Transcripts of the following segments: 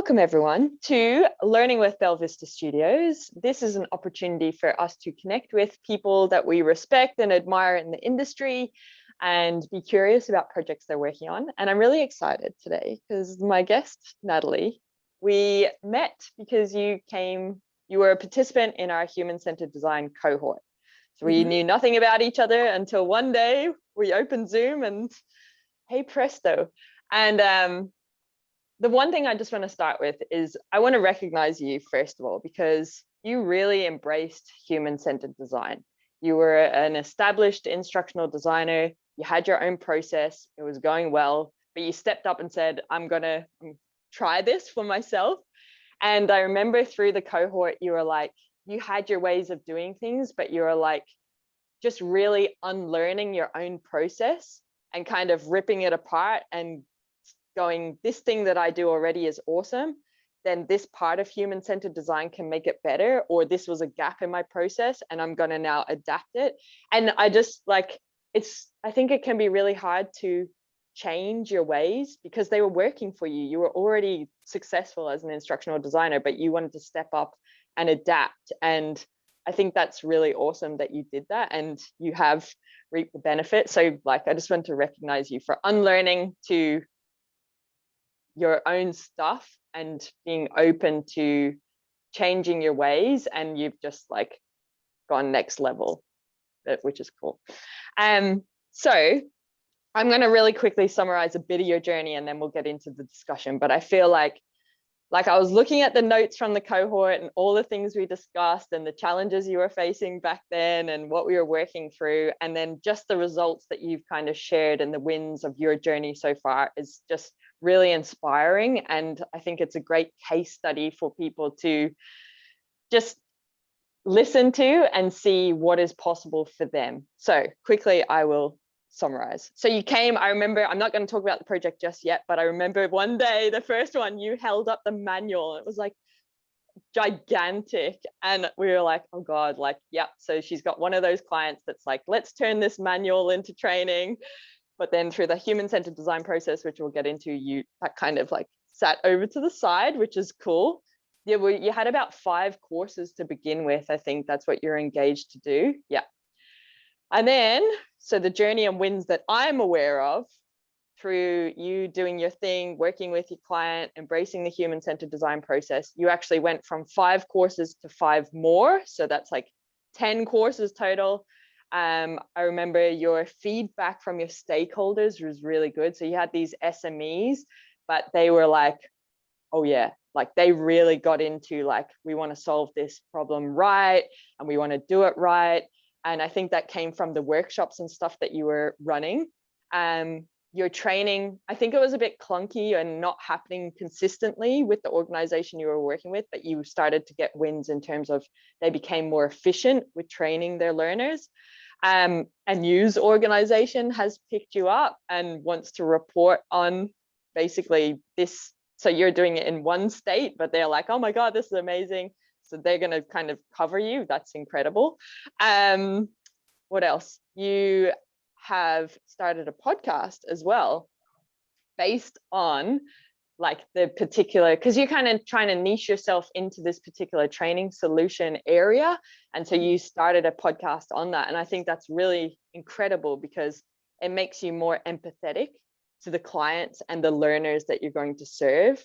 Welcome everyone to Learning with Belvista Studios. This is an opportunity for us to connect with people that we respect and admire in the industry and be curious about projects they're working on. And I'm really excited today because my guest, Nathalie, we met because you were a participant in our human-centered design cohort. So we knew nothing about each other until one day we opened Zoom and hey presto. And the one thing I just want to start with is I want to recognize you, first of all, because you really embraced human-centered design. You were an established instructional designer. You had your own process. It was going well, but you stepped up and said, I'm going to try this for myself. And I remember through the cohort, you were like, you had your ways of doing things, but you were like, just really unlearning your own process and kind of ripping it apart and going, this thing that I do already is awesome, then this part of human-centered design can make it better, or this was a gap in my process and I'm going to now adapt it. And I just like, I think it can be really hard to change your ways because they were working for you. You were already successful as an instructional designer, but you wanted to step up and adapt. And I think that's really awesome that you did that and you have reaped the benefit. So like, I just want to recognize you for unlearning to your own stuff and being open to changing your ways, and you've just like gone next level, which is cool. So I'm going to really quickly summarize a bit of your journey and then we'll get into the discussion. But I feel like I was looking at the notes from the cohort and all the things we discussed and the challenges you were facing back then and what we were working through, and then just the results that you've kind of shared and the wins of your journey so far is just really inspiring. And I think it's a great case study for people to just listen to and see what is possible for them. So quickly, I will summarize. So you came, I remember, I'm not going to talk about the project just yet, but I remember one day, the first one, you held up the manual. It was like gigantic. And we were like, oh God, like, yeah. So she's got one of those clients that's like, let's turn this manual into training. But then through the human-centered design process, which we'll get into, that kind of like sat over to the side, which is cool. Yeah, you had about 5 courses to begin with. I think that's what you're engaged to do. Yeah. And then, so the journey and wins that I'm aware of through you doing your thing, working with your client, embracing the human-centered design process, you actually went from 5 courses to 5 more. So that's like 10 courses total. I remember your feedback from your stakeholders was really good. So you had these SMEs, but they were like, oh yeah, like they really got into like, we want to solve this problem right, and we want to do it right. And I think that came from the workshops and stuff that you were running. Your training, I think it was a bit clunky and not happening consistently with the organization you were working with, but you started to get wins in terms of they became more efficient with training their learners. A news organization has picked you up and wants to report on basically this. So you're doing it in one state, but they're like, oh my God, this is amazing. So they're going to kind of cover you. That's incredible. What else? You have started a podcast as well based on like the particular, because you're kind of trying to niche yourself into this particular training solution area. And so you started a podcast on that. And I think that's really incredible because it makes you more empathetic to the clients and the learners that you're going to serve,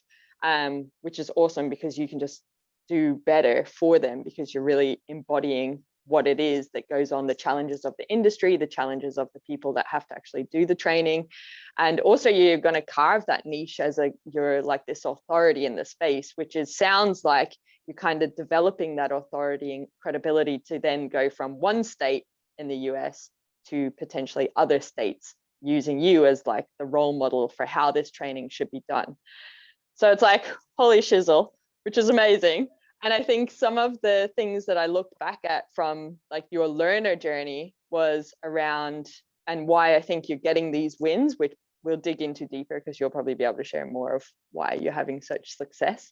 which is awesome because you can just do better for them because you're really embodying what it is that goes on, the challenges of the industry, the challenges of the people that have to actually do the training. And also you're going to carve that niche as you're like this authority in the space, which sounds like you're kind of developing that authority and credibility to then go from one state in the US to potentially other states using you as like the role model for how this training should be done. So it's like, holy shizzle, which is amazing. And I think some of the things that I looked back at from like your learner journey was around, and why I think you're getting these wins, which we'll dig into deeper because you'll probably be able to share more of why you're having such success,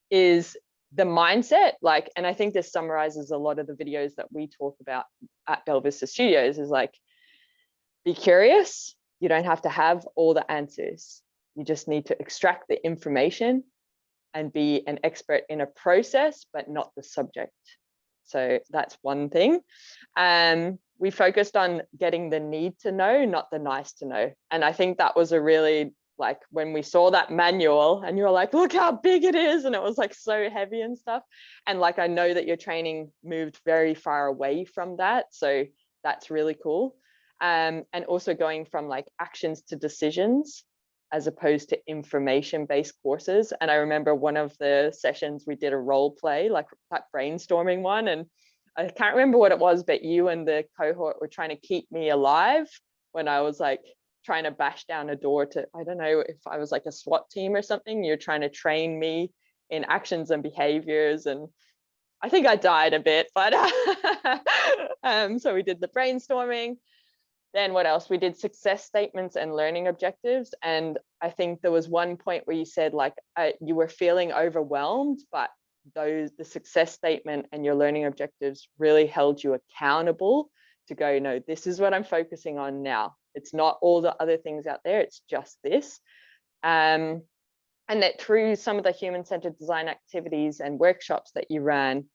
is the mindset. Like, and I think this summarizes a lot of the videos that we talk about at Belvista Studios, is like, be curious. You don't have to have all the answers. You just need to extract the information and be an expert in a process, but not the subject. So that's one thing. We focused on getting the need to know, not the nice to know. And I think that was a really, like, when we saw that manual and you're like, look how big it is. And it was like so heavy and stuff. And like, I know that your training moved very far away from that. So that's really cool. And also going from like actions to decisions, as opposed to information-based courses. And I remember one of the sessions we did a role play, like that brainstorming one. And I can't remember what it was, but you and the cohort were trying to keep me alive when I was like trying to bash down a door to, I don't know if I was like a SWAT team or something. You're trying to train me in actions and behaviors. And I think I died a bit, but so we did the brainstorming. Then what else? We did success statements and learning objectives. And I think there was one point where you said like you were feeling overwhelmed, but the success statement and your learning objectives really held you accountable to go, no, this is what I'm focusing on now. It's not all the other things out there. It's just this. And that through some of the human-centered design activities and workshops that you ran,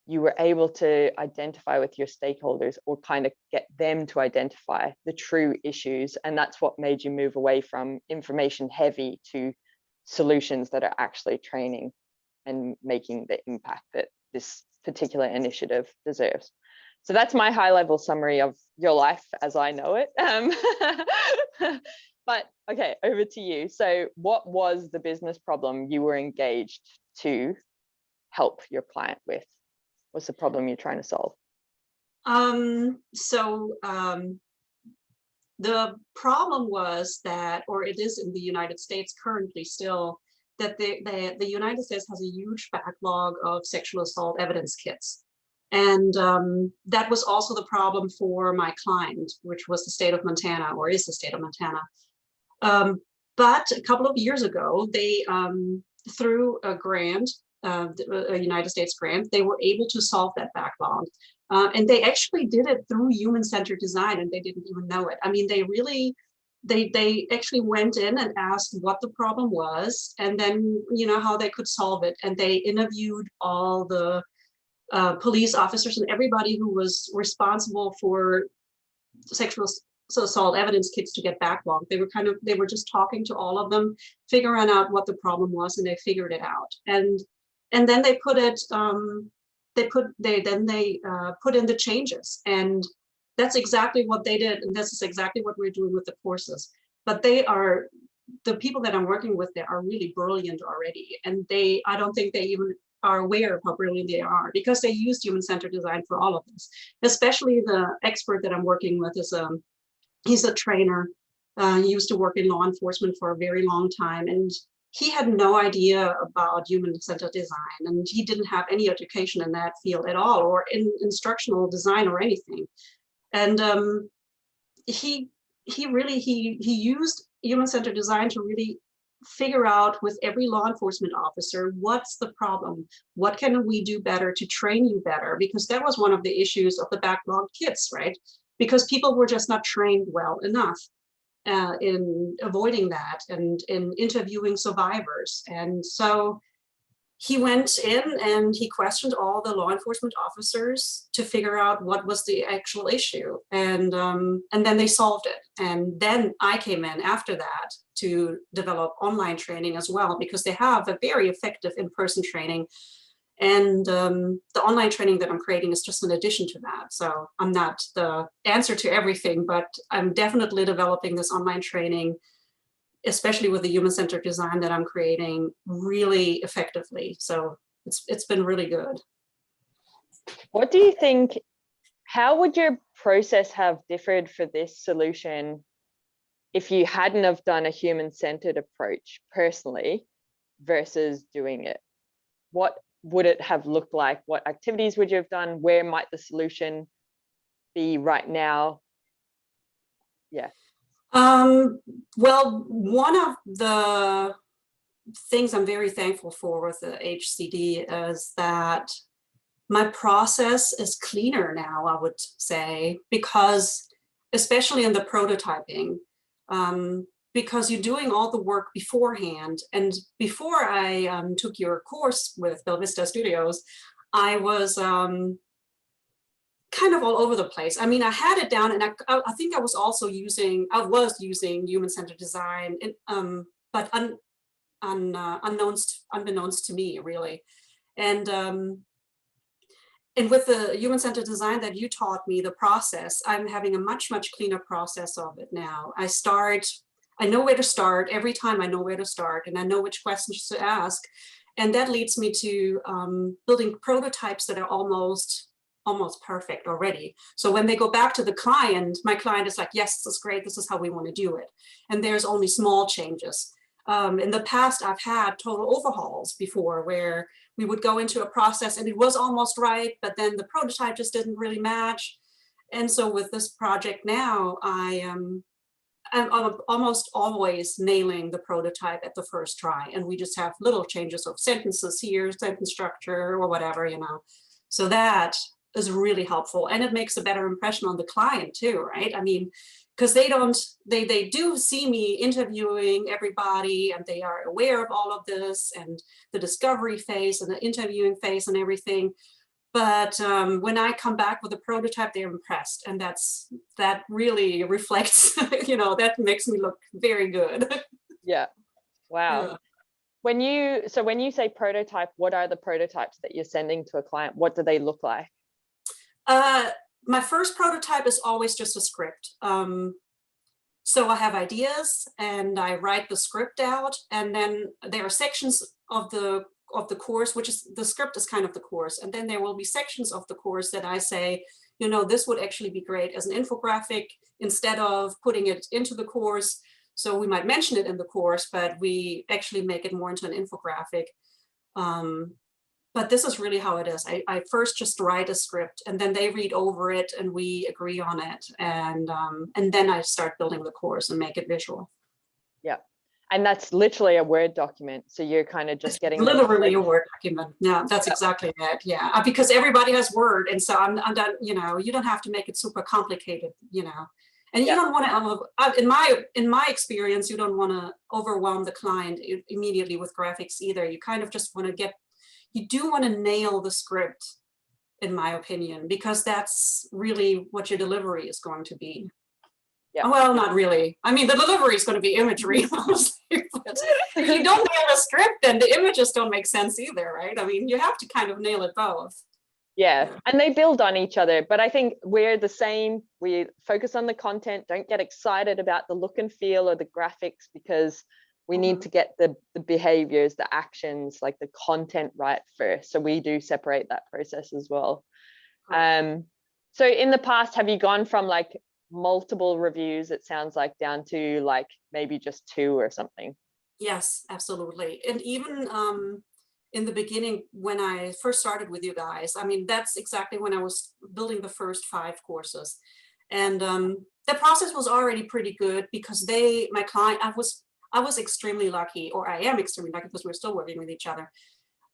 you were able to identify with your stakeholders, or kind of get them to identify the true issues. And that's what made you move away from information heavy to solutions that are actually training and making the impact that this particular initiative deserves. So that's my high level summary of your life as I know it. But okay, over to you. So what was the business problem you were engaged to help your client with? What's the problem you're trying to solve? The problem was that, or it is in the United States currently still, that the United States has a huge backlog of sexual assault evidence kits. And that was also the problem for my client, which was the state of Montana, or is the state of Montana. But a couple of years ago, they, through a grant, a United States grant, they were able to solve that backlog. And they actually did it through human-centered design, and they didn't even know it. I mean, they actually went in and asked what the problem was, and then, you know, how they could solve it. And they interviewed all the police officers and everybody who was responsible for sexual assault evidence kits to get backlogged. They were just talking to all of them, figuring out what the problem was, and they figured it out. And then they put it, they put in the changes, and that's exactly what they did, and this is exactly what we're doing with the courses. But the people that I'm working with, they are really brilliant already, and I don't think they even are aware of how brilliant they are, because they used human-centered design for all of this. Especially the expert that I'm working with he's a trainer. He used to work in law enforcement for a very long time, and he had no idea about human-centered design, and he didn't have any education in that field at all, or in instructional design or anything. And he used human-centered design to really figure out with every law enforcement officer, what's the problem? What can we do better to train you better? Because that was one of the issues of the backlogged kits, right? Because people were just not trained well enough in avoiding that and in interviewing survivors. And so he went in and he questioned all the law enforcement officers to figure out what was the actual issue. And then they solved it. And then I came in after that to develop online training as well, because they have a very effective in-person training. And the online training that I'm creating is just an addition to that. So I'm not the answer to everything, but I'm definitely developing this online training, especially with the human-centered design that I'm creating, really effectively. So it's been really good. What do you think, how would your process have differed for this solution if you hadn't have done a human-centered approach personally versus doing it? What would it have looked like? What activities would you have done? Where might the solution be right now? Yeah. Well, one of the things I'm very thankful for with the HCD is that my process is cleaner now, I would say, because especially in the prototyping, because you're doing all the work beforehand. And before I took your course with Belvista Studios, I was kind of all over the place. I mean, I had it down, and I think I was also using human-centered design, but unbeknownst to me, really. And with the human-centered design that you taught me, the process, I'm having a much cleaner process of it now. I know where to start. Every time I know where to start, and I know which questions to ask. And that leads me to building prototypes that are almost perfect already. So when they go back to the client, my client is like, yes, this is great. This is how we want to do it. And there's only small changes. In the past, I've had total overhauls before where we would go into a process and it was almost right, but then the prototype just didn't really match. And so with this project now, I'm almost always nailing the prototype at the first try. And we just have little changes of sentences here, sentence structure or whatever, you know. So that is really helpful. And it makes a better impression on the client too, right? I mean, because they do see me interviewing everybody, and they are aware of all of this and the discovery phase and the interviewing phase and everything. But when I come back with a prototype, they're impressed, and that really reflects, you know, that makes me look very good. Yeah. Wow. Yeah. When you say prototype, what are the prototypes that you're sending to a client? What do they look like? My first prototype is always just a script. So I have ideas and I write the script out, and then there are sections of the course, which is the script is kind of the course. And then there will be sections of the course that I say, you know, this would actually be great as an infographic instead of putting it into the course. So we might mention it in the course, but we actually make it more into an infographic. But this is really how it is. I first just write a script, and then they read over it and we agree on it. And then I start building the course and make it visual. Yeah. And that's literally a Word document. So you're kind of just getting literally a Word document. Yeah, that's exactly it. Yeah, because everybody has Word. And so I'm done, you know, you don't have to make it super complicated, you know. And you don't want to, in my experience, you don't want to overwhelm the client immediately with graphics either. You kind of just want to you do want to nail the script, in my opinion, because that's really what your delivery is going to be. Yeah. Well, not really. I mean, the delivery is going to be imagery mostly, but if you don't nail the script, then the images don't make sense either, right? I mean, you have to kind of nail it both. Yeah, and they build on each other. But I think we're the same. We focus on the content, don't get excited about the look and feel or the graphics, because we need to get the behaviors, the actions, like the content right first. So we do separate that process as well. So in the past, have you gone from like multiple reviews, it sounds like, down to like maybe just 2 or something? Yes, absolutely. And even in the beginning, when I first started with you guys, I mean, that's exactly when I was building the first 5 courses. And the process was already pretty good because my client, I was extremely lucky, or I am extremely lucky because we're still working with each other.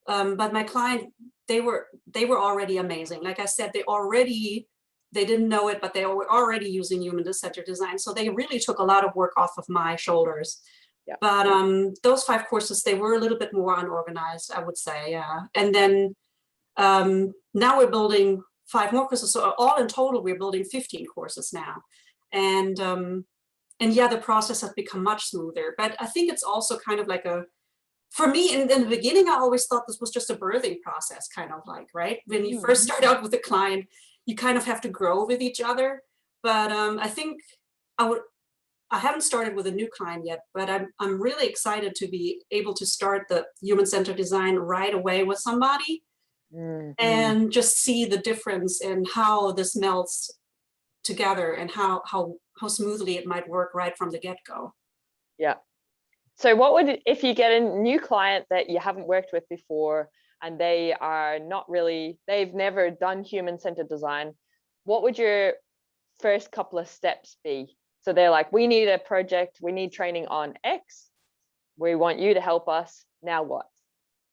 But my client, they were already amazing. Like I said, they didn't know it, but they were already using human-centered design. So they really took a lot of work off of my shoulders. Yeah. But those 5 courses, they were a little bit more unorganized, I would say. Yeah. And then now we're building 5 more courses. So all in total, we're building 15 courses now. And yeah, the process has become much smoother. But I think it's also kind of like for me, in the beginning, I always thought this was just a birthing process, kind of like, right? When you first start out with a client, you kind of have to grow with each other. But I think I haven't started with a new client yet, but I'm really excited to be able to start the human-centered design right away with somebody and just see the difference in how this melts together and how smoothly it might work right from the get-go. Yeah. So if you get a new client that you haven't worked with before and they are they've never done human-centered design, what would your first couple of steps be? So they're like, we need a project, we need training on X, we want you to help us, now what?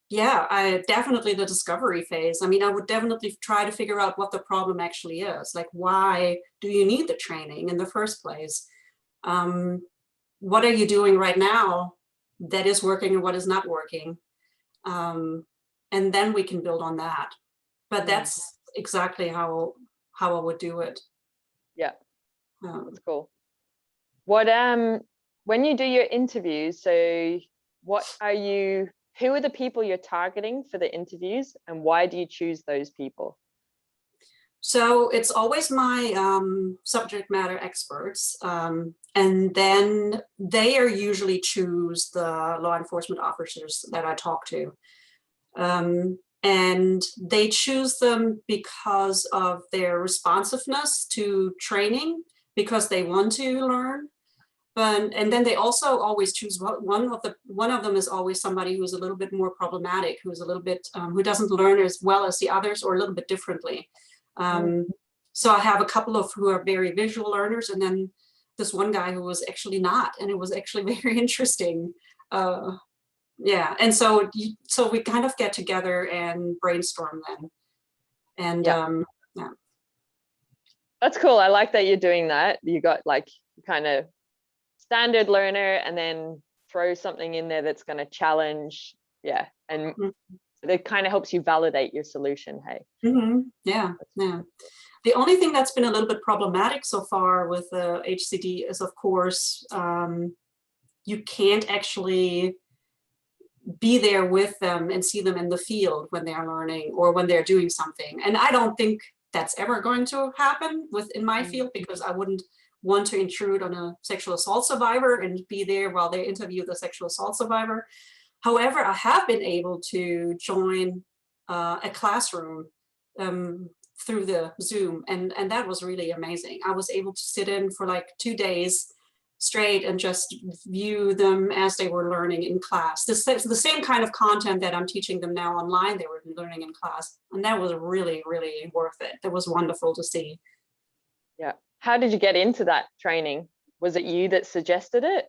Yeah, definitely the discovery phase. I mean, I would definitely try to figure out what the problem actually is. Like, why do you need the training in the first place? what are you doing right now that is working and what is not working? And then we can build on that. But that's exactly how I would do it. Yeah, that's cool. What when you do your interviews, so who are the people you're targeting for the interviews, and why do you choose those people? So it's always my subject matter experts, and then they are usually choose the law enforcement officers that I talk to. And they choose them because of their responsiveness to training, because they want to learn. And then they also always choose one of them is always somebody who's a little bit more problematic, who's a little bit who doesn't learn as well as the others, or a little bit differently. So I have a couple of who are very visual learners, and then this one guy who was actually not, and it was actually very interesting. Yeah, and so we kind of get together and brainstorm then, and yeah. That's cool. I like that you're doing that. You got like kind of standard learner, and then throw something in there that's going to challenge. Yeah, and it kind of helps you validate your solution. Hey. Yeah, yeah. The only thing that's been a little bit problematic so far with the HCD is, of course, you can't actually be there with them and see them in the field when they're learning or when they're doing something. And I don't think that's ever going to happen within my field, because I wouldn't want to intrude on a sexual assault survivor and be there while they interview the sexual assault survivor. However, I have been able to join a classroom through the Zoom, and that was really amazing. I was able to sit in for like 2 days straight and just view them as they were learning in class. The same kind of content that I'm teaching them now online, they were learning in class. And that was really, really worth it. That was wonderful to see. Yeah. How did you get into that training? Was it you that suggested it?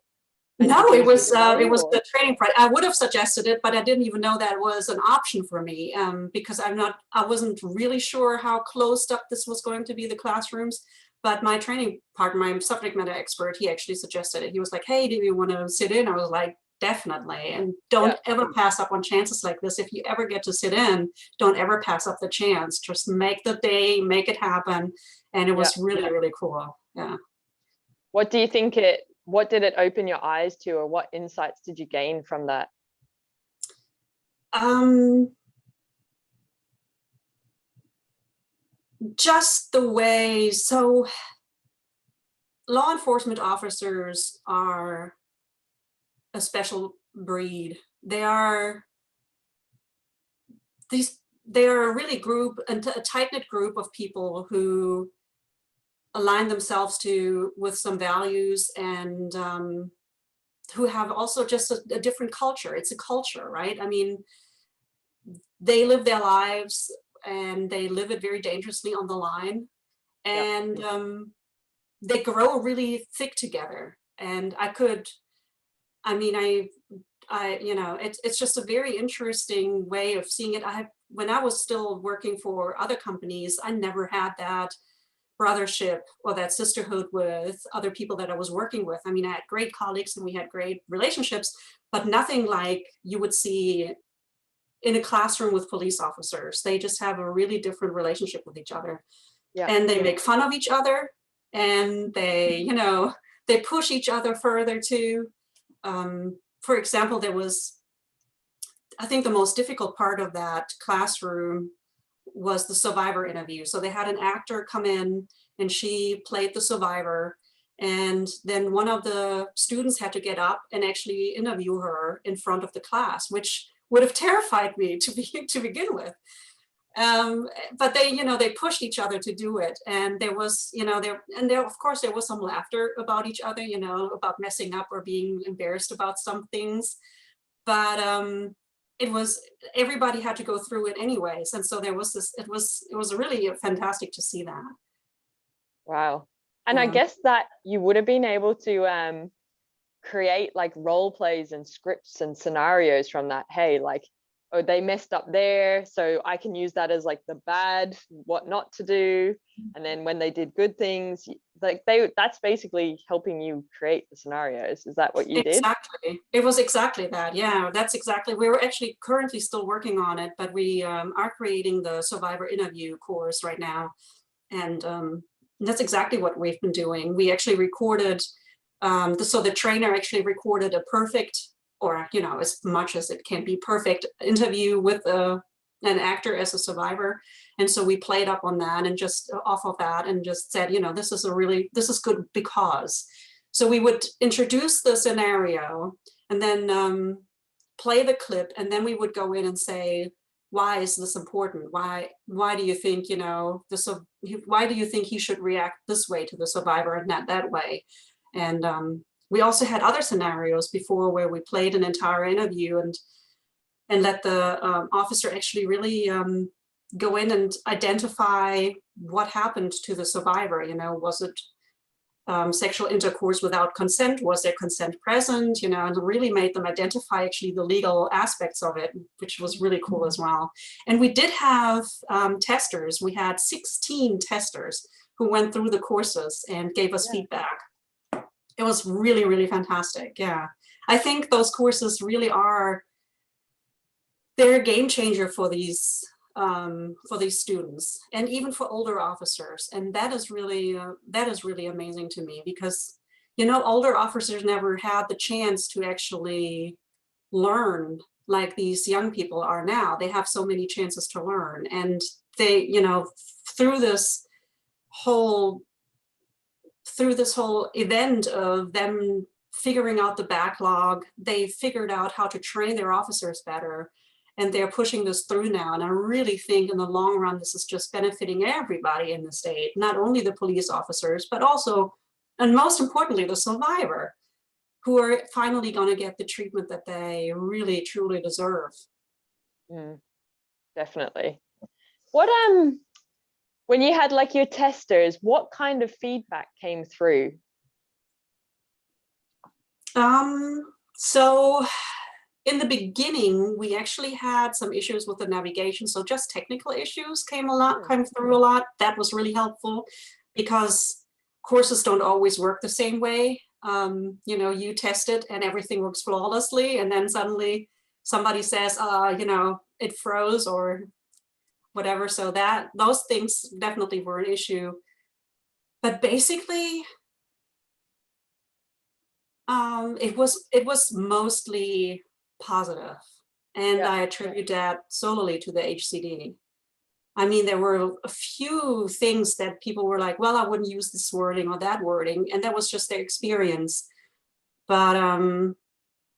No, it was the training part. I would have suggested it, but I didn't even know that was an option for me, because I wasn't really sure how closed up this was going to be, the classrooms. But my training partner, my subject matter expert, he actually suggested it. He was like, hey, do you want to sit in? I was like, definitely. And don't ever pass up on chances like this. If you ever get to sit in, don't ever pass up the chance. Just make the day, make it happen. And it was really, really cool. Yeah. What do you think what did it open your eyes to, or what insights did you gain from that? Just the way, so law enforcement officers are a special breed. They are a really a tight-knit group of people who align themselves with some values, and who have also just a different culture. It's a culture, right? I mean, they live their lives and they live it very dangerously on the line, and they grow really thick together. And it's just a very interesting way of seeing it. When I was still working for other companies, I never had that brothership or that sisterhood with other people that I was working with. I mean, I had great colleagues and we had great relationships, but nothing like you would see in a classroom with police officers. They just have a really different relationship with each other. And they make fun of each other, and they push each other further too. For example, I think the most difficult part of that classroom was the survivor interview. So they had an actor come in and she played the survivor, and then one of the students had to get up and actually interview her in front of the class, which would have terrified me to begin with. But they pushed each other to do it, and there was of course there was some laughter about each other, about messing up or being embarrassed about some things, but everybody had to go through it anyways, and so there was it was really fantastic to see that. Wow. And I guess that you would have been able to create like role plays and scripts and scenarios from that. Hey, like oh, they messed up there, so I can use that as like the bad, what not to do. And then when they did good things, like that's basically helping you create the scenarios. Is that what you did? Exactly. It was exactly that. Yeah, that's exactly. We're actually currently still working on it, but we are creating the survivor interview course right now. And that's exactly what we've been doing. We actually recorded, so the trainer actually recorded a perfect, or, you know, as much as it can be perfect interview with an actor as a survivor. And so we played up on that and just off of that and just said, you know, this is good because. So we would introduce the scenario and then play the clip, and then we would go in and say, why is this important? Why do you think, you know, why do you think he should react this way to the survivor and not that way? And we also had other scenarios before where we played an entire interview and let the officer actually really go in and identify what happened to the survivor. You know, was it sexual intercourse without consent? Was there consent present? You know, and really made them identify actually the legal aspects of it, which was really cool as well. And we did have testers. We had 16 testers who went through the courses and gave us feedback. It was really, really fantastic. Yeah, I think those courses really are, they're a game changer for these students and even for older officers. And that is really amazing to me, because, you know, older officers never had the chance to actually learn like these young people are now. They have so many chances to learn, and they, you know, through this whole event of them figuring out the backlog, they figured out how to train their officers better. And they're pushing this through now. And I really think in the long run, this is just benefiting everybody in the state, not only the police officers, but also, and most importantly, the survivor, who are finally going to get the treatment that they really, truly deserve. Definitely. What, when you had like your testers, what kind of feedback came through? So in the beginning, we actually had some issues with the navigation. So just technical issues came through a lot. That was really helpful, because courses don't always work the same way. You know, you test it and everything works flawlessly, and then suddenly somebody says, you know, it froze or whatever. So those things definitely were an issue. But basically, it was mostly positive, and I attribute that solely to the HCD. I mean, there were a few things that people were like, well, I wouldn't use this wording or that wording, and that was just their experience. But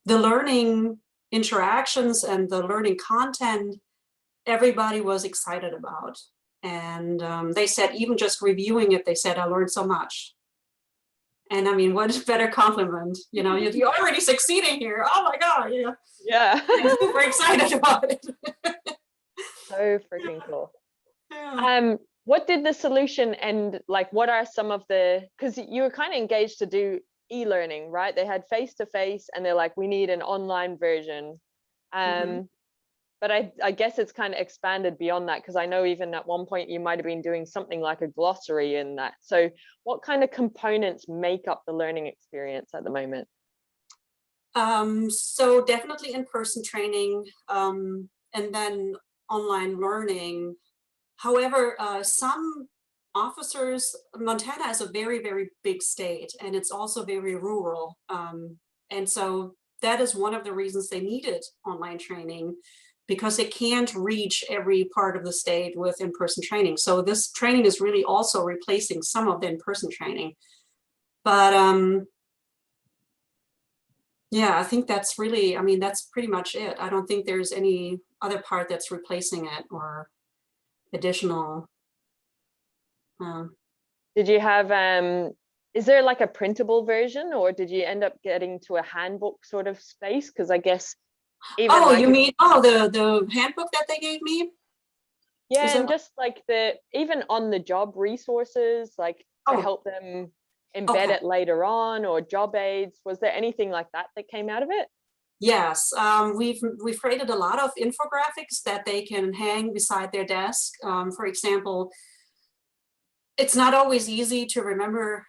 the learning interactions and the learning content, everybody was excited about. And they said, even just reviewing it, they said, I learned so much. And I mean, what better compliment? You know, you're already succeeding here. Oh my God, yeah. I'm super excited about it. So freaking cool. Yeah. What did the solution and like, what are some of the, because you were kind of engaged to do e-learning, right? They had face-to-face and they're like, we need an online version. But I guess it's kind of expanded beyond that, because I know even at one point you might have been doing something like a glossary in that. So what kind of components make up the learning experience at the moment? So definitely in-person training, and then online learning. However, some officers, Montana is a very, very big state, and it's also very rural. And so that is one of the reasons they needed online training, because they can't reach every part of the state with in-person training. So this training is really also replacing some of the in-person training. But yeah, I think that's really, I mean, that's pretty much it. I don't think there's any other part that's replacing it or additional. Did you have, is there like a printable version, or did you end up getting to a handbook sort of space? Because I guess even you mean, the handbook that they gave me? Yeah, and just like even on the job resources, like to help them embed it later on, or job aids. Was there anything like that that came out of it? Yes, we've created a lot of infographics that they can hang beside their desk. For example, it's not always easy to remember.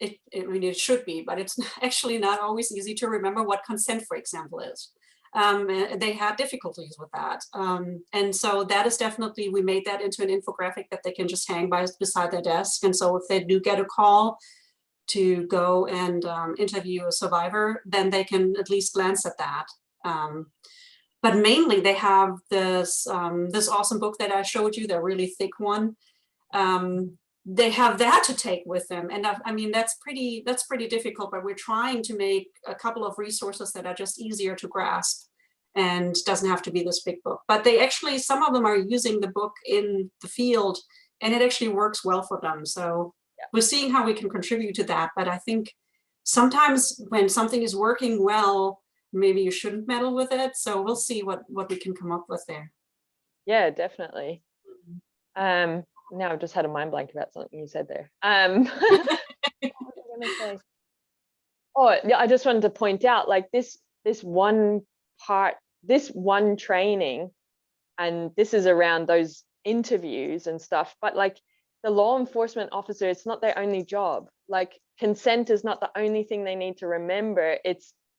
I mean, it should be, but it's actually not always easy to remember what consent, for example, is. They had difficulties with that. And so that is definitely, we made that into an infographic that they can just hang beside their desk. And so if they do get a call to go and interview a survivor, then they can at least glance at that. But mainly they have this, this awesome book that I showed you, the really thick one. They have that to take with them. And I mean, that's pretty difficult, but we're trying to make a couple of resources that are just easier to grasp and doesn't have to be this big book. But they actually, some of them are using the book in the field and it actually works well for them. So we're seeing how we can contribute to that. But I think sometimes when something is working well, maybe you shouldn't meddle with it. So we'll see what we can come up with there. Yeah, definitely. Now I've just had a mind blank about something you said there. What was I gonna say? Oh, yeah, I just wanted to point out, like, this one training, and this is around those interviews and stuff, but like the law enforcement officer, it's not their only job. Like, consent is not the only thing they need to remember.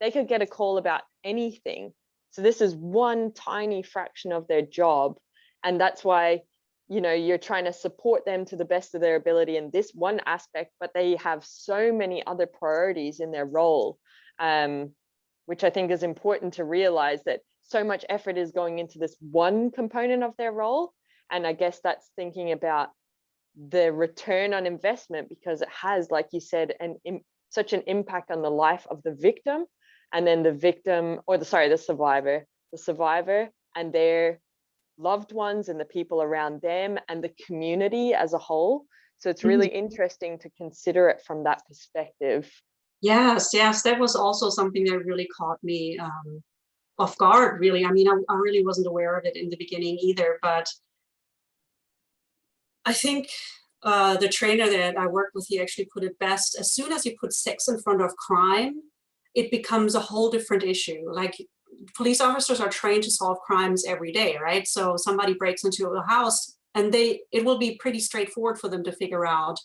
They could get a call about anything. So this is one tiny fraction of their job. And that's why, you know, you're trying to support them to the best of their ability in this one aspect, but they have so many other priorities in their role, which I think is important to realize, that so much effort is going into this one component of their role. And I guess that's thinking about the return on investment, because it has, like you said, such an impact on the life of the victim, and then the victim, or the survivor and their loved ones and the people around them and the community as a whole. So it's really interesting to consider it from that perspective. Yes, that was also something that really caught me off guard, really. I mean, I really wasn't aware of it in the beginning either, but I think the trainer that I worked with, he actually put it best. As soon as you put sex in front of crime, it becomes a whole different issue. Like, police officers are trained to solve crimes every day, right? So somebody breaks into a house and it will be pretty straightforward for them to figure out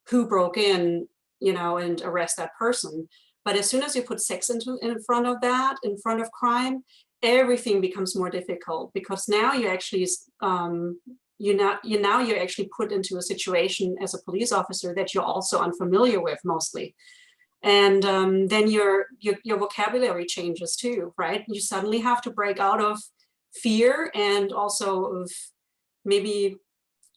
who broke in, you know, and arrest that person. But as soon as you put sex in front of crime, everything becomes more difficult, because now you actually you're actually put into a situation as a police officer that you're also unfamiliar with mostly. And then your vocabulary changes too, right? You suddenly have to break out of fear and also of maybe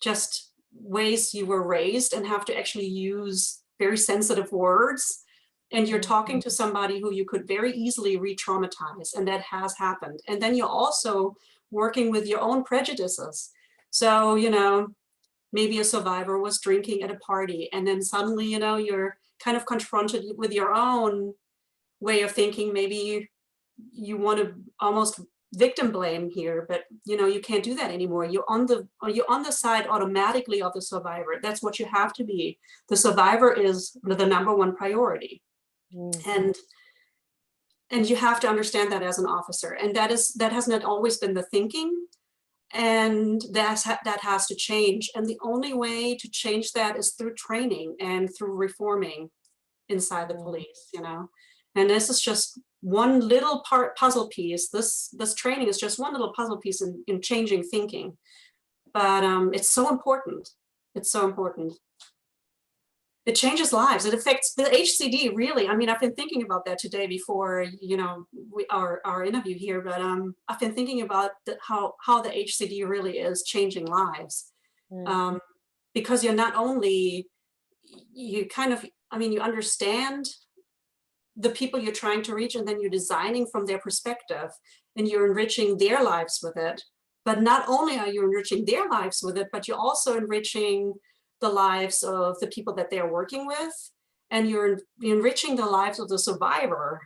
just ways you were raised, and have to actually use very sensitive words. And you're talking to somebody who you could very easily re-traumatize, and that has happened. And then you're also working with your own prejudices. So, you know, maybe a survivor was drinking at a party, and then suddenly, you know, you're kind of confronted with your own way of thinking. Maybe you want to almost victim blame here, but you know, you can't do that anymore. You're on the side automatically of the survivor. That's what you have to be. The survivor is the number one priority. And you have to understand that as an officer. And that has not always been the thinking. And that has to change. And the only way to change that is through training and through reforming inside the police, you know. And this is just one little puzzle piece. This training is just one little puzzle piece in changing thinking. But it's so important. It's so important. It changes lives. It affects the HCD, really. I mean, I've been thinking about that today before, you know, our interview here, but I've been thinking about how the HCD really is changing lives. Because you're not only, you understand the people you're trying to reach, and then you're designing from their perspective, and you're enriching their lives with it. But not only are you enriching their lives with it, but you're also enriching the lives of the people that they're working with, and you're enriching the lives of the survivor.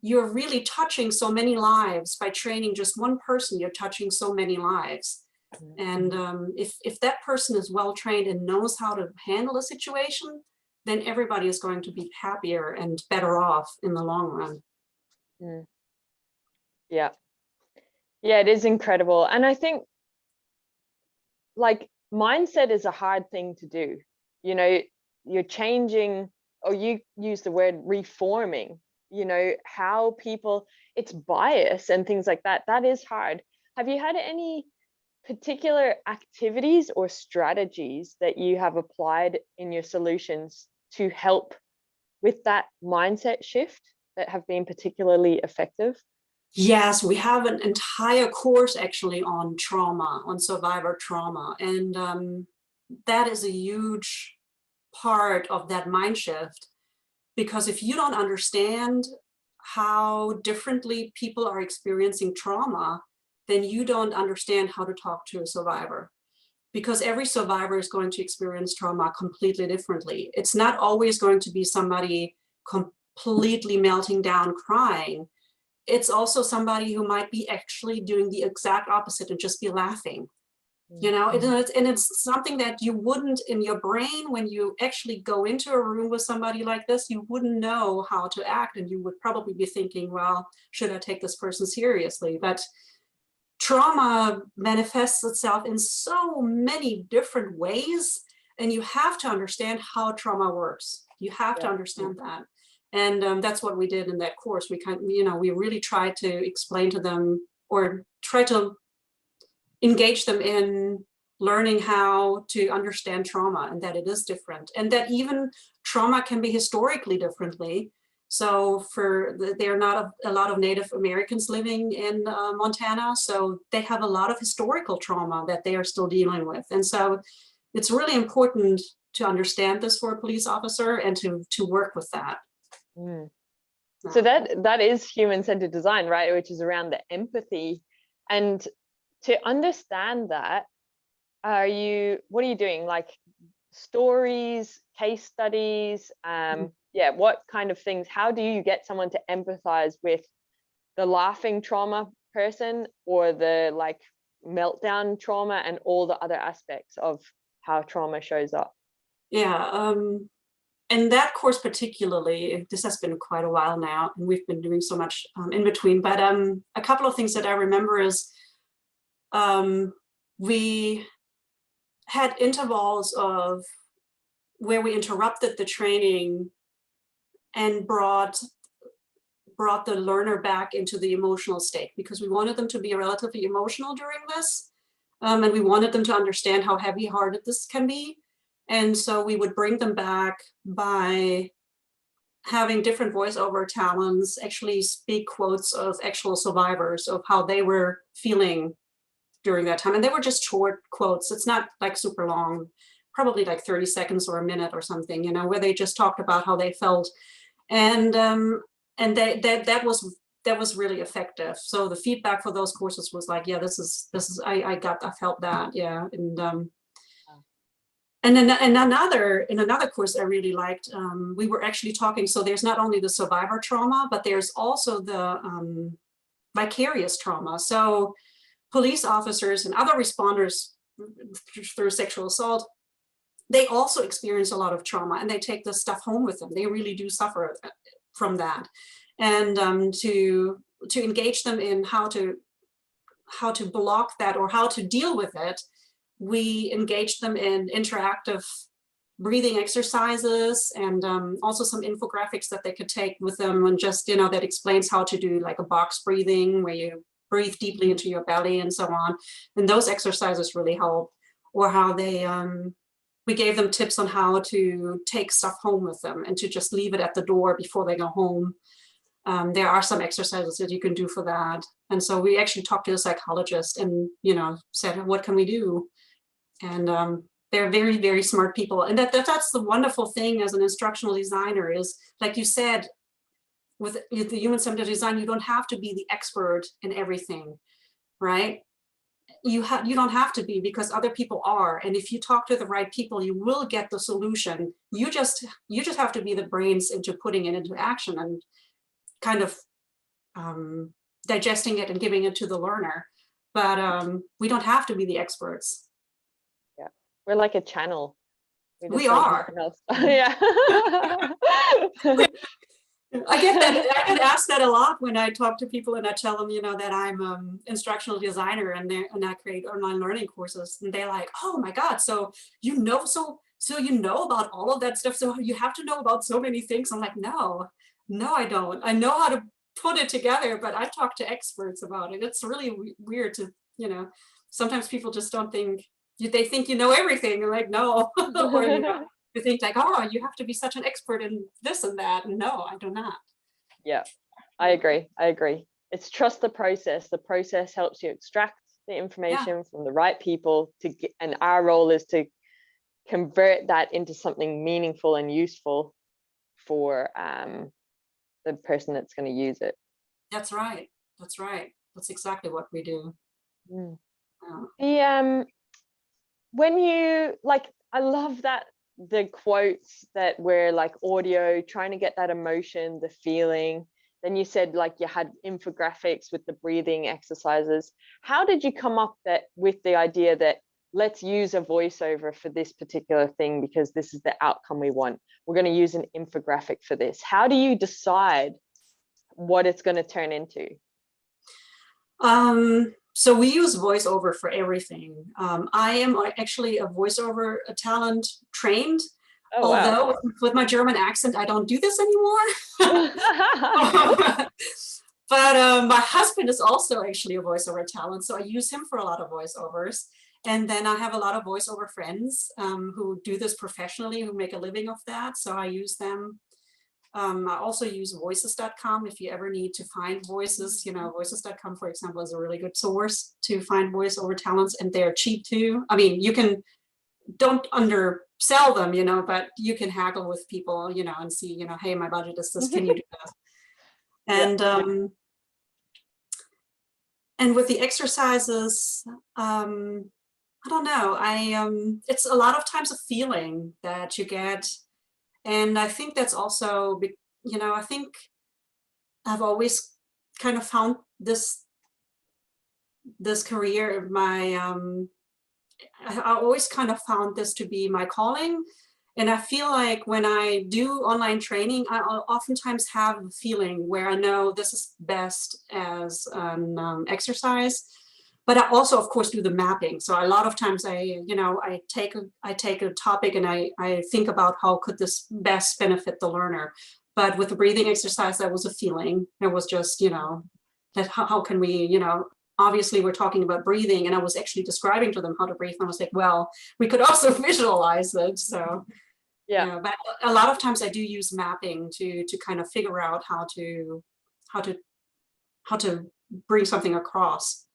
You're really touching so many lives. By training just one person, you're touching so many lives. And if that person is well trained and knows how to handle a situation, then everybody is going to be happier and better off in the long run. Yeah. Yeah, it is incredible. And I think like mindset is a hard thing to do. You know, you're changing, or you use the word reforming, you know, how people, it's bias and things like that. That is hard. Have you had any particular activities or strategies that you have applied in your solutions to help with that mindset shift that have been particularly effective? Yes, we have an entire course actually on trauma, on survivor trauma. And that is a huge part of that mind shift, because if you don't understand how differently people are experiencing trauma, then you don't understand how to talk to a survivor, because every survivor is going to experience trauma completely differently. It's not always going to be somebody completely melting down crying. It's also somebody who might be actually doing the exact opposite and just be laughing. You know, and it's something that you wouldn't, in your brain, when you actually go into a room with somebody like this, you wouldn't know how to act, and you would probably be thinking, well, should I take this person seriously? But trauma manifests itself in so many different ways, and you have to understand how trauma works. You have to understand that. And that's what we did in that course. We we really tried to explain to them, or try to engage them in learning how to understand trauma, and that it is different, and that even trauma can be historically differently. So there are not a lot of Native Americans living in Montana, so they have a lot of historical trauma that they are still dealing with. And so it's really important to understand this for a police officer and to work with that. Mm. So that is human-centered design, right? Which is around the empathy. And to understand that, what are you doing? Like stories, case studies, what kind of things? How do you get someone to empathize with the laughing trauma person, or the like meltdown trauma, and all the other aspects of how trauma shows up? Yeah, and that course particularly, this has been quite a while now, and we've been doing so much in between, but a couple of things that I remember is we had intervals of where we interrupted the training and brought the learner back into the emotional state, because we wanted them to be relatively emotional during this, and we wanted them to understand how heavy-hearted this can be. And so we would bring them back by having different voiceover talents actually speak quotes of actual survivors of how they were feeling during that time. And they were just short quotes. It's not like super long, probably like 30 seconds or a minute or something, where they just talked about how they felt. And that was really effective. So the feedback for those courses was like, yeah, I felt that, yeah. And then in another course I really liked, we were actually talking, so there's not only the survivor trauma, but there's also the vicarious trauma. So police officers and other responders through sexual assault, they also experience a lot of trauma, and they take this stuff home with them. They really do suffer from that. And to engage them in how to block that, or how to deal with it, we engaged them in interactive breathing exercises, and also some infographics that they could take with them, and just, that explains how to do like a box breathing, where you breathe deeply into your belly and so on. And those exercises really help. Or how they, we gave them tips on how to take stuff home with them, and to just leave it at the door before they go home. There are some exercises that you can do for that. And so we actually talked to a psychologist and, said, what can we do? And they're very, very smart people. And that's the wonderful thing as an instructional designer is, like you said, with the human-centered design, you don't have to be the expert in everything, right? You don't have to be, because other people are. And if you talk to the right people, you will get the solution. You just have to be the brains into putting it into action, and kind of digesting it and giving it to the learner. But we don't have to be the experts. Yeah, we're like a channel. We are. Yeah. I get that. I get asked that a lot when I talk to people and I tell them, that I'm instructional designer and I create online learning courses, and they're like, "Oh my God, so you know about all of that stuff. So you have to know about so many things." I'm like, no, I don't. I know how to put it together, but I talk to experts about it. It's really weird to, sometimes people just don't think, they think you know everything. I'm like, no, or you think like, oh, you have to be such an expert in this and that. And no, I do not. Yeah, I agree. It's trust the process. The process helps you extract the information from the right people and our role is to convert that into something meaningful and useful for the person that's going to use it. That's right. That's exactly what we do. When you I love that the quotes that were like audio, trying to get that emotion, the feeling. Then you said you had infographics with the breathing exercises. How did you come up with the idea that let's use a voiceover for this particular thing because this is the outcome we want? We're going to use an infographic for this. How do you decide what it's going to turn into? So we use voiceover for everything. I am actually a voiceover talent trained, although with my German accent, I don't do this anymore. But my husband is also actually a voiceover talent, so I use him for a lot of voiceovers. And then I have a lot of voiceover friends who do this professionally, who make a living of that, so I use them. I also use voices.com if you ever need to find voices. Voices.com, for example, is a really good source to find voiceover talents, and they're cheap too. I mean, don't undersell them, but you can haggle with people, and see, hey, my budget is this, can you do this? And and with the exercises, I don't know. It's a lot of times a feeling that you get. And I think that's also, I think I've always kind of found this career, I always kind of found this to be my calling. And I feel like when I do online training, I oftentimes have a feeling where I know this is best as an exercise. But I also, of course, do the mapping. So a lot of times I take a topic and I think about how could this best benefit the learner. But with the breathing exercise, that was a feeling. It was just, that how can we, obviously we're talking about breathing, and I was actually describing to them how to breathe. And I was like, well, we could also visualize it. So but a lot of times I do use mapping to kind of figure out how to bring something across.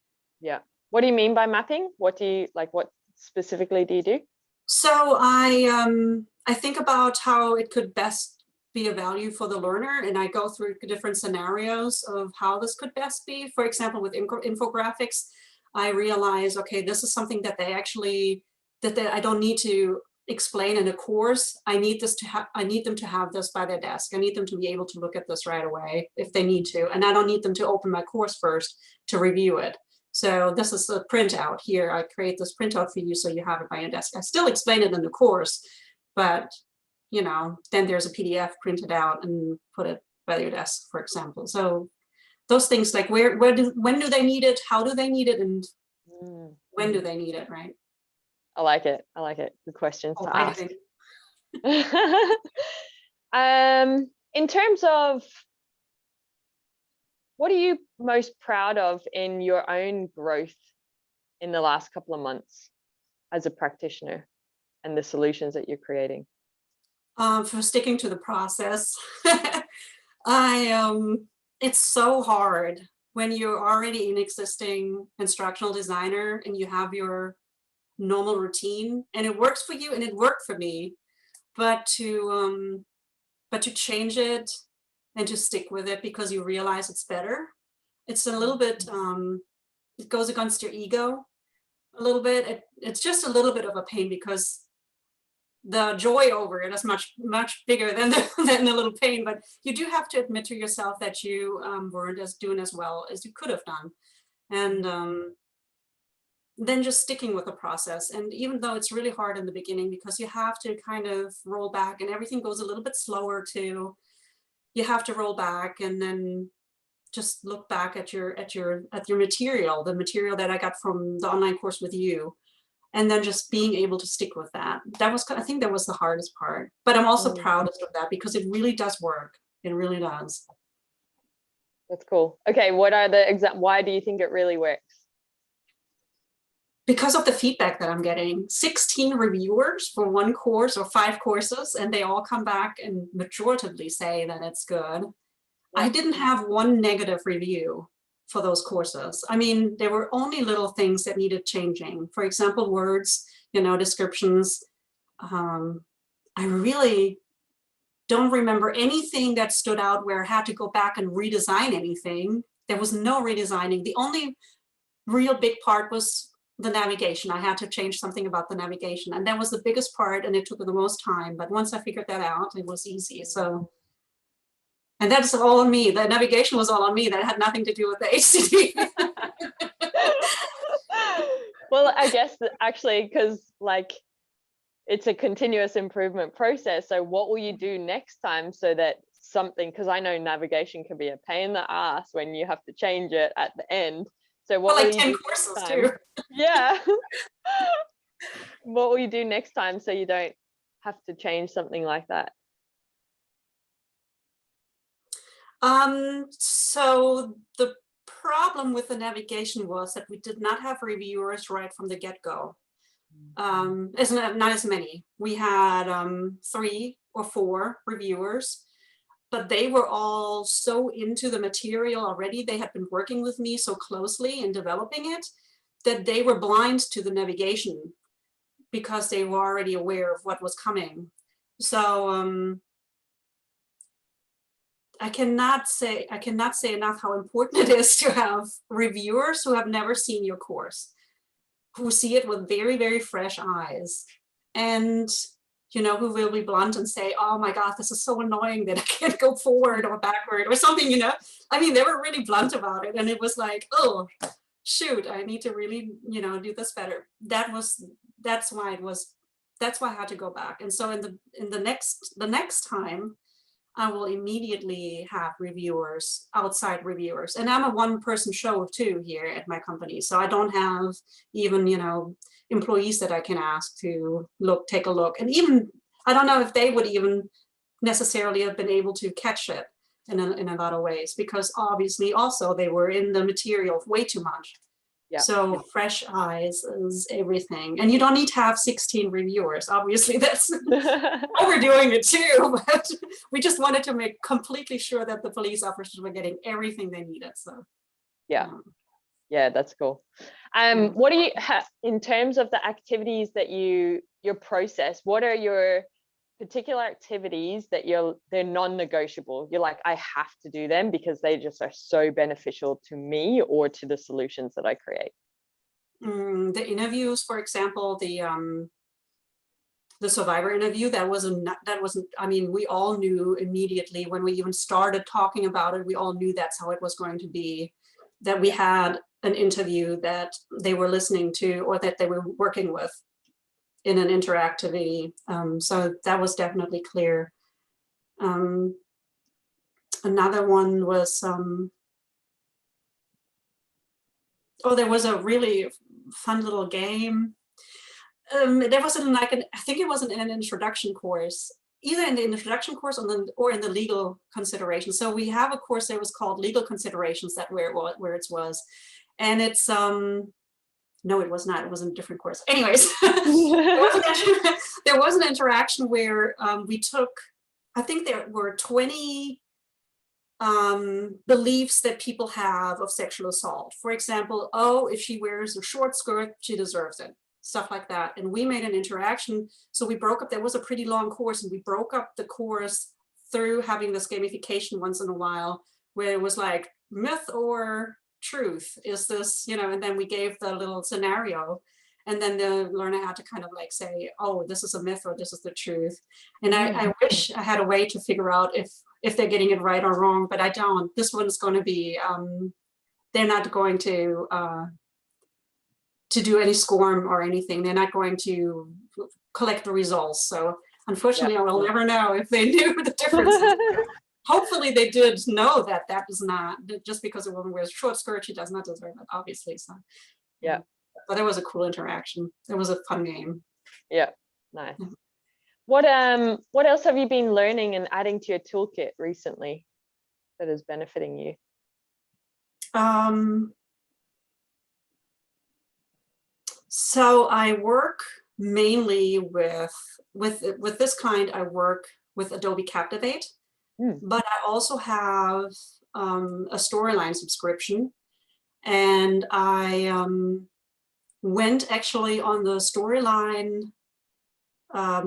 Yeah. What do you mean by mapping? What specifically do you do? So I think about how it could best be a value for the learner, and I go through different scenarios of how this could best be. For example, with infographics, I realize, okay, this is something that I don't need to explain in a course. I need them to have this by their desk. I need them to be able to look at this right away if they need to, and I don't need them to open my course first to review it. So this is a printout here. I create this printout for you so you have it by your desk. I still explain it in the course, but then there's a PDF printed out and put it by your desk, for example. So those things like when do they need it? How do they need it? And when do they need it, right? I like it. Good questions to ask. In terms of, what are you most proud of in your own growth in the last couple of months as a practitioner and the solutions that you're creating? For sticking to the process. It's so hard when you're already an existing instructional designer and you have your normal routine and it works for you and it worked for me, but to change it and to stick with it because you realize it's better. It's a little bit, it goes against your ego a little bit. It's just a little bit of a pain because the joy over it is much, much bigger than the little pain, but you do have to admit to yourself that you weren't doing as well as you could have done. And then just sticking with the process. And even though it's really hard in the beginning because you have to kind of roll back and everything goes a little bit slower too, you have to roll back and then just look back at your material, the material that I got from the online course with you, and then just being able to stick with that. That was, I think that was the hardest part, but I'm also proudest of that because it really does work. It really does. That's cool. Okay, what are the why do you think it really works? Because of the feedback that I'm getting. 16 reviewers for one course or 5 courses, and they all come back and majoritively say that it's good. I didn't have one negative review for those courses. I mean, there were only little things that needed changing. For example, words, you know, descriptions. I really don't remember anything that stood out where I had to go back and redesign anything. There was no redesigning. The only real big part was the navigation. I had to change something about the navigation, and that was the biggest part, and it took the most time. But once I figured that out, it was easy. So, and that's all on me. The navigation was all on me. That had nothing to do with the HCD. Well, I guess actually, because like it's a continuous improvement process. So what will you do next time so that something, because I know navigation can be a pain in the ass when you have to change it at the end. So what like will you 10 do courses next time? too. Yeah. What will you do next time so you don't have to change something like that? So the problem with the navigation was that we did not have reviewers right from the get-go. Not as many. We had 3 or 4 reviewers, but they were all so into the material already. They had been working with me so closely in developing it that they were blind to the navigation because they were already aware of what was coming. So I cannot say enough how important it is to have reviewers who have never seen your course, who see it with very, very fresh eyes, and you know, who will be blunt and say, oh my God, this is so annoying that I can't go forward or backward or something, you know. I mean, they were really blunt about it, and it was like, oh shoot, I need to really, you know, do this better. That's why I had to go back. And so in the next time, I will immediately have reviewers, outside reviewers. And I'm a one-person show too here at my company. So I don't have even, you know, employees that I can ask to take a look. And even, I don't know if they would even necessarily have been able to catch it in a lot of ways, because obviously also they were in the material way too much. Yeah. So fresh eyes is everything. And you don't need to have 16 reviewers. Obviously, that's why we're doing it too. But we just wanted to make completely sure that the police officers were getting everything they needed. So yeah. Yeah, that's cool. What do you have in terms of the activities that your process? What are your particular activities that they're non-negotiable? You're like, I have to do them because they just are so beneficial to me or to the solutions that I create. The interviews, for example, the survivor interview, that wasn't, I mean, we all knew immediately when we even started talking about it, we all knew that's how it was going to be, that we had an interview that they were listening to or that they were working with in an interactivity. So that was definitely clear. Another one was, there was a really fun little game. There wasn't like I think it wasn't in an introduction course, either in the introduction course or in the legal considerations. So we have a course that was called Legal Considerations, that where it was. And it's, no, it was not. It was a different course. Anyways, there was an interaction where we took, I think there were 20 beliefs that people have of sexual assault. For example, oh, if she wears a short skirt, she deserves it. Stuff like that. And we made an interaction. So we broke up, there was a pretty long course, and we broke up the course through having this gamification once in a while, where it was like myth or truth. Is this, you know, and then we gave the little scenario, and then the learner had to kind of like say, oh, this is a myth or this is the truth. And I wish I had a way to figure out if they're getting it right or wrong, but I don't. This one's going to be, they're not going to do any scorn or anything. They're not going to collect the results. So unfortunately, I will never know if they knew the difference. hopefully they did know that that was not, just because a woman wears short skirt, she does not deserve it, obviously. So Yeah. But it was a cool interaction. It was a fun game. Yeah. Nice. What else have you been learning and adding to your toolkit recently that is benefiting you? So I work mainly with this kind. I work with Adobe Captivate, but I also have a Storyline subscription, and I went actually on the Storyline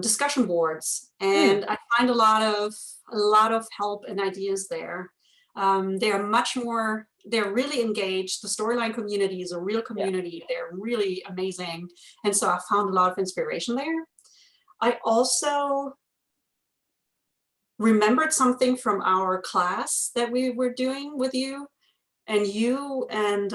discussion boards, and I find a lot of help and ideas there. They are much more, they're really engaged. The Storyline community is a real community. They're really amazing. And so I found a lot of inspiration there. I also remembered something from our class that we were doing with you, and you and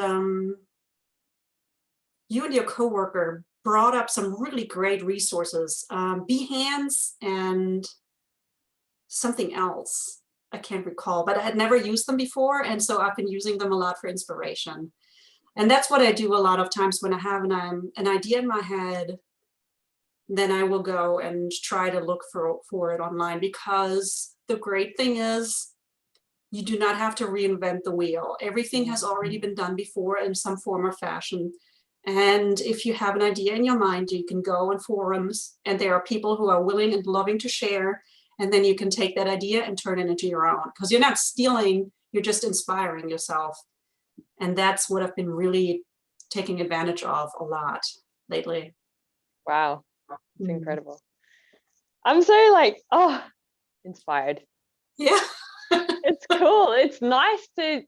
your coworker brought up some really great resources, Behance and something else. I can't recall, but I had never used them before. And so I've been using them a lot for inspiration. And that's what I do a lot of times when I have an idea in my head, then I will go and try to look for it online, because the great thing is you do not have to reinvent the wheel. Everything has already been done before in some form or fashion. And if you have an idea in your mind, you can go on forums, and there are people who are willing and loving to share. And then you can take that idea and turn it into your own, because you're not stealing, you're just inspiring yourself. And that's what I've been really taking advantage of a lot lately. Wow, it's incredible. I'm so like, inspired. Yeah. It's cool. It's nice to,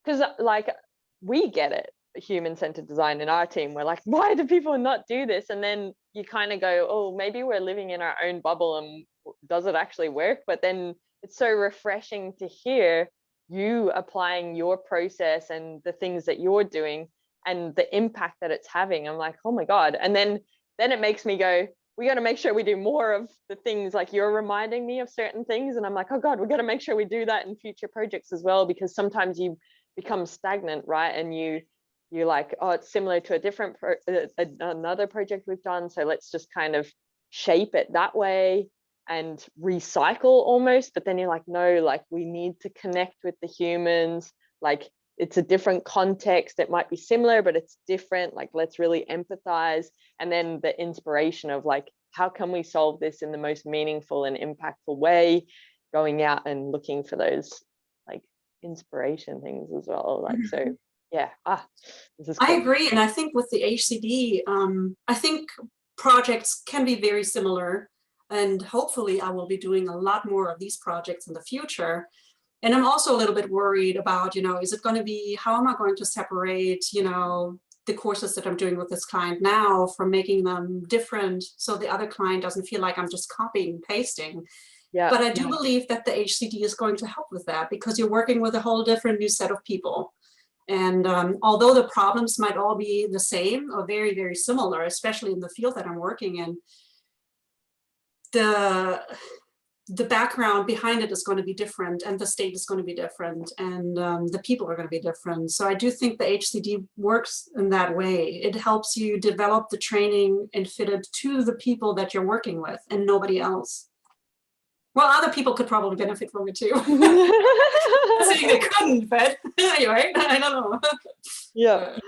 because like we get it, human-centered design in our team. We're like, why do people not do this? And then you kind of go, oh, maybe we're living in our own bubble, and does it actually work? But then it's so refreshing to hear you applying your process and the things that you're doing and the impact that it's having. I'm like, oh my God. And then it makes me go, we got to make sure we do more of the things, like you're reminding me of certain things. And I'm like, oh God, we got to make sure we do that in future projects as well, because sometimes you become stagnant, right? And you're like, oh, it's similar to a different another project we've done, so let's just kind of shape it that way and recycle almost. But then you're like, no, like we need to connect with the humans. Like it's a different context. It might be similar, but it's different. Like let's really empathize. And then the inspiration of like, how can we solve this in the most meaningful and impactful way? Going out and looking for those like inspiration things as well. Like, so yeah, this is cool. I agree. And I think with the HCD, I think projects can be very similar. And hopefully I will be doing a lot more of these projects in the future. And I'm also a little bit worried about, is it going to be, how am I going to separate, the courses that I'm doing with this client now from making them different, so the other client doesn't feel like I'm just copying and pasting. Yeah. But I do believe that the HCD is going to help with that, because you're working with a whole different new set of people. And although the problems might all be the same or very, very similar, especially in the field that I'm working in, the background behind it is going to be different, and the state is going to be different, and the people are going to be different. So I do think the HCD works in that way. It helps you develop the training and fit it to the people that you're working with and nobody else. Well, other people could probably benefit from it too. Saying they couldn't, but anyway, I don't know. Yeah,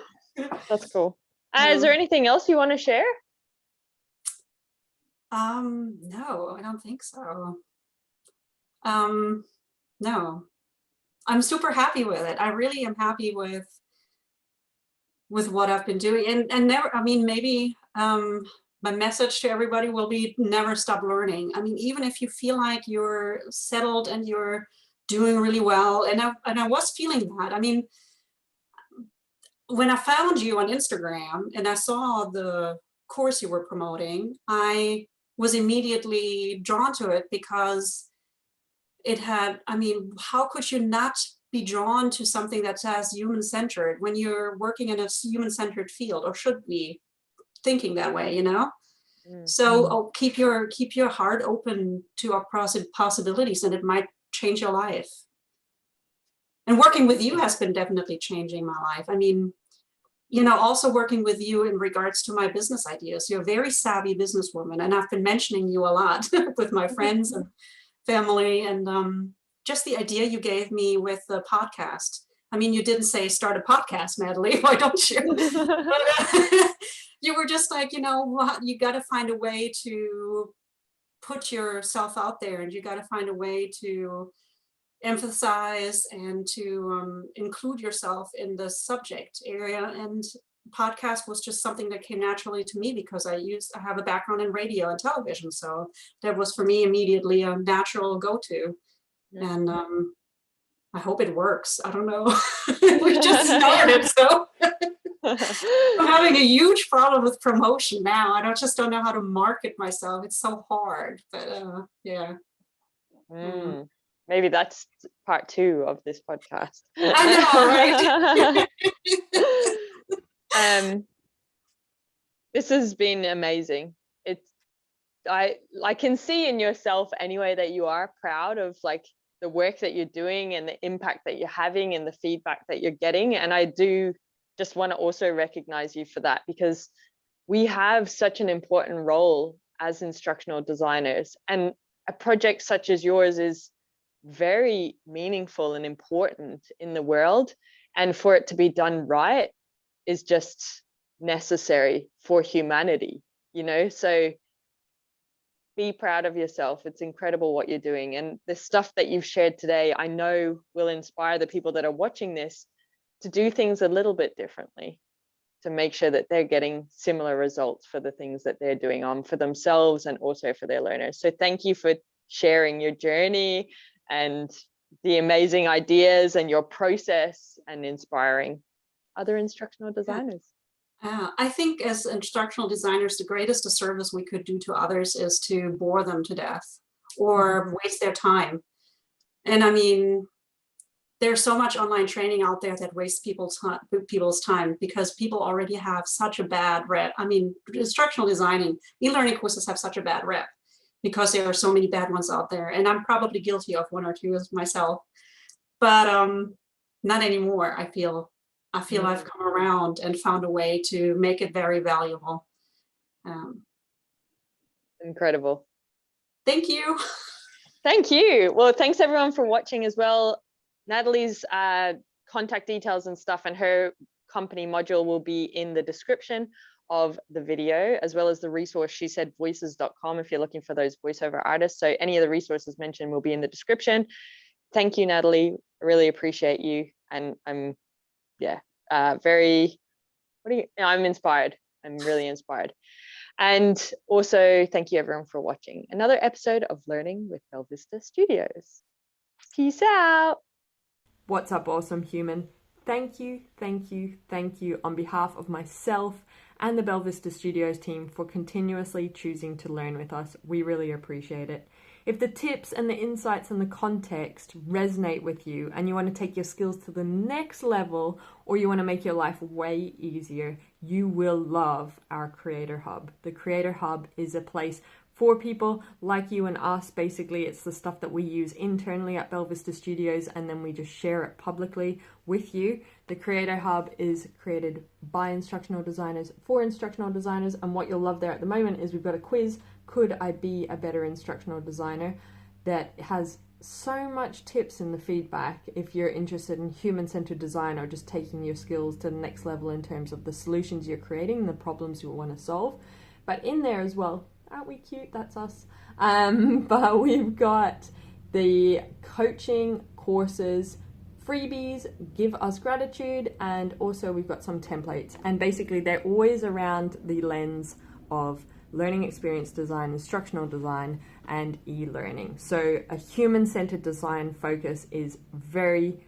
that's cool. Is there anything else you want to share? No, I don't think so. No, I'm super happy with it. I really am happy with what I've been doing, and never, I mean, maybe my message to everybody will be never stop learning. I mean, even if you feel like you're settled and you're doing really well, and I was feeling that. I mean, when I found you on Instagram and I saw the course you were promoting, I was immediately drawn to it, because it had, I mean, how could you not be drawn to something that says human-centered when you're working in a human-centered field, or should be thinking that way, So keep your heart open to our possibilities, and it might change your life. And working with you has been definitely changing my life. I mean, you know, also working with you in regards to my business ideas. You're a very savvy businesswoman, and I've been mentioning you a lot with my friends and family. And just the idea you gave me with the podcast. I mean, you didn't say start a podcast, Nathalie, why don't you? But, you were just like, you know, you got to find a way to put yourself out there, and you got to find a way to emphasize and to include yourself in the subject area. And podcast was just something that came naturally to me because I have a background in radio and television. So that was for me immediately a natural go-to. Yeah. And I hope it works. I don't know. We just started, so I'm having a huge problem with promotion now. I just don't know how to market myself. It's so hard, but yeah. Maybe that's part 2 of this podcast. I know, right? This has been amazing. I can see in yourself anyway that you are proud of like the work that you're doing and the impact that you're having and the feedback that you're getting. And I do just want to also recognize you for that, because we have such an important role as instructional designers, and a project such as yours is very meaningful and important in the world, and for it to be done right is just necessary for humanity, you know. So be proud of yourself. It's incredible what you're doing, and the stuff that you've shared today I know will inspire the people that are watching this to do things a little bit differently, to make sure that they're getting similar results for the things that they're doing for themselves and also for their learners. So thank you for sharing your journey and the amazing ideas and your process, and inspiring other instructional designers. I think as instructional designers, the greatest disservice we could do to others is to bore them to death or waste their time. And I mean, there's so much online training out there that wastes people's time because people already have such a bad rep. I mean, instructional designing, e-learning courses have such a bad rep because there are so many bad ones out there. And I'm probably guilty of 1 or 2 myself, but not anymore. I feel I've come around and found a way to make it very valuable. Incredible. Thank you. Thank you. Well, thanks everyone for watching as well. Nathalie's contact details and stuff and her company module will be in the description of the video, as well as the resource she said voices.com if you're looking for those voiceover artists. So any of the resources mentioned will be in the description. Thank you, Nathalie. I really appreciate you. And I'm I'm inspired. I'm really inspired. And also thank you everyone for watching another episode of Learning with Belvista Studios. Peace out. What's up, awesome human? Thank you on behalf of myself and the Belvista Studios team for continuously choosing to learn with us. We really appreciate it. If the tips and the insights and the context resonate with you and you want to take your skills to the next level, or you want to make your life way easier, you will love our Creator Hub. The Creator Hub is a place for people like you and us. Basically, it's the stuff that we use internally at Belvista Studios, and then we just share it publicly with you. The Creator Hub is created by instructional designers for instructional designers, and what you'll love there at the moment is we've got a quiz, Could I Be a Better Instructional Designer, that has so much tips in the feedback if you're interested in human-centered design or just taking your skills to the next level in terms of the solutions you're creating, the problems you want to solve. But in there as well, aren't we cute? That's us. But we've got the coaching courses, freebies, give us gratitude, and also we've got some templates. And basically they're always around the lens of learning experience design, instructional design, and e-learning. So a human-centered design focus is very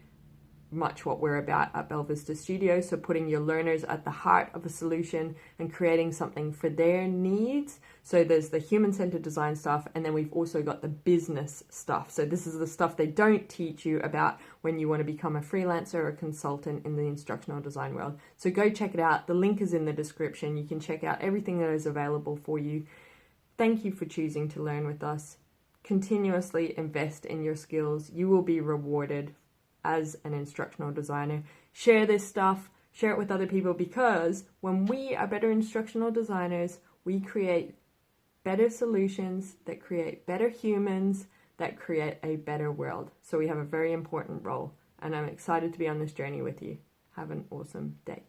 much what we're about at Belvista Studios. So putting your learners at the heart of a solution and creating something for their needs. So there's the human-centered design stuff, and then we've also got the business stuff. So this is the stuff they don't teach you about when you want to become a freelancer or a consultant in the instructional design world. So go check it out. The link is in the description. You can check out everything that is available for you. Thank you for choosing to learn with us. Continuously invest in your skills. You will be rewarded as an instructional designer. Share this stuff, share it with other people, because when we are better instructional designers, we create better solutions that create better humans, that create a better world. So we have a very important role, and I'm excited to be on this journey with you. Have an awesome day.